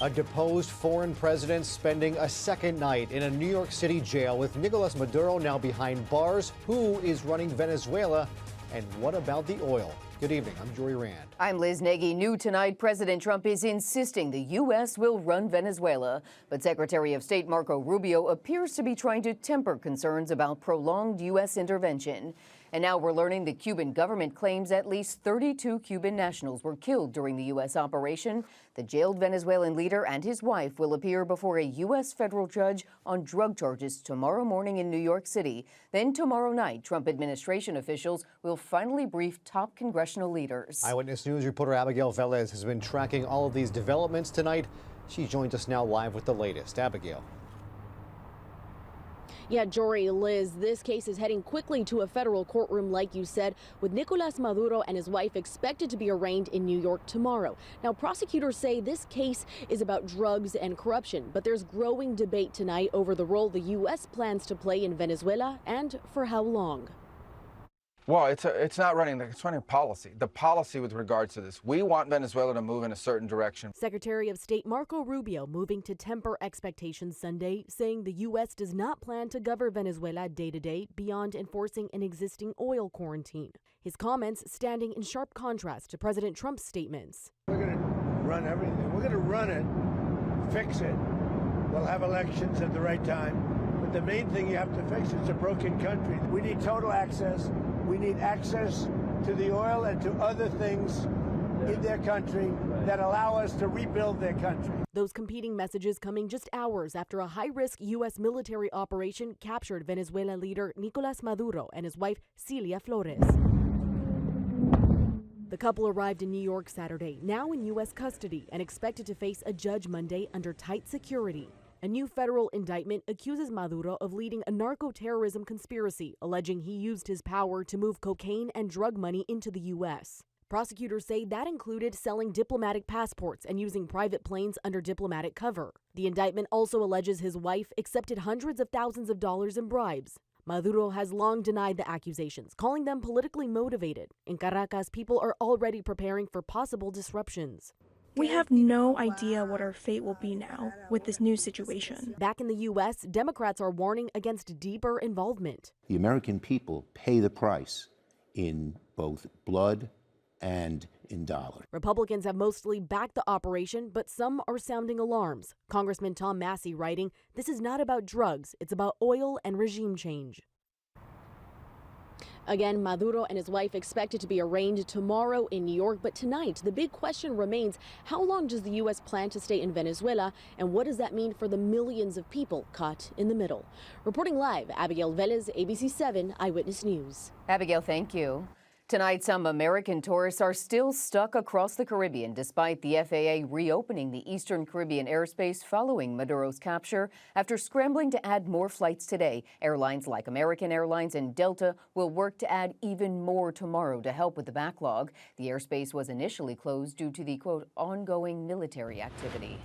A deposed foreign president spending a second night in a New York City jail with Nicolas Maduro now behind bars. Who is running Venezuela? And what about the oil? Good evening. I'm Jory Rand. I'm Liz Nagy. New tonight, President Trump is insisting the U.S. will run Venezuela. But Secretary of State Marco Rubio appears to be trying to temper concerns about prolonged U.S. intervention. And now we're learning the Cuban government claims at least 32 Cuban nationals were killed during the U.S. operation. The jailed Venezuelan leader and his wife will appear before a U.S. federal judge on drug charges tomorrow morning in New York City. Then tomorrow night, Trump administration officials will finally brief top congressional leaders. Eyewitness News reporter Abigail Velez has been tracking all of these developments tonight. She joins us now live with the latest. Abigail. Yeah, Jory, Liz, this case is heading quickly to a federal courtroom, like you said, with Nicolas Maduro and his wife expected to be arraigned in New York tomorrow. Now, prosecutors say this case is about drugs and corruption, but there's growing debate tonight over the role the U.S. plans to play in Venezuela and for how long. Well, it's not running, it's running policy. The policy with regards to this. We want Venezuela to move in a certain direction. Secretary of State Marco Rubio moving to temper expectations Sunday, saying the U.S. does not plan to govern Venezuela day to day beyond enforcing an existing oil quarantine. His comments standing in sharp contrast to President Trump's statements. We're going to run everything. We're going to run it, fix it. We'll have elections at the right time. But the main thing you have to fix is a broken country. We need total access. We need access to the oil and to other things in their country that allow us to rebuild their country. Those competing messages coming just hours after a high-risk U.S. military operation captured Venezuela leader Nicolas Maduro and his wife Cilia Flores. The couple arrived in New York Saturday, now in U.S. custody and expected to face a judge Monday under tight security. A new federal indictment accuses Maduro of leading a narco-terrorism conspiracy, alleging he used his power to move cocaine and drug money into the U.S. Prosecutors say that included selling diplomatic passports and using private planes under diplomatic cover. The indictment also alleges his wife accepted hundreds of thousands of dollars in bribes. Maduro has long denied the accusations, calling them politically motivated. In Caracas, people are already preparing for possible disruptions. We have no idea what our fate will be now with this new situation. Back in the U.S., Democrats are warning against deeper involvement. The American people pay the price in both blood and in dollars. Republicans have mostly backed the operation, but some are sounding alarms. Congressman Tom Massey writing, "This is not about drugs, it's about oil and regime change." Again, Maduro and his wife expected to be arraigned tomorrow in New York, but tonight the big question remains, how long does the U.S. plan to stay in Venezuela, and what does that mean for the millions of people caught in the middle? Reporting live, Abigail Velez, ABC 7 Eyewitness News. Abigail, thank you. Tonight, some American tourists are still stuck across the Caribbean despite the FAA reopening the Eastern Caribbean airspace following Maduro's capture. After scrambling to add more flights today, airlines like American Airlines and Delta will work to add even more tomorrow to help with the backlog. The airspace was initially closed due to the, quote, ongoing military activity.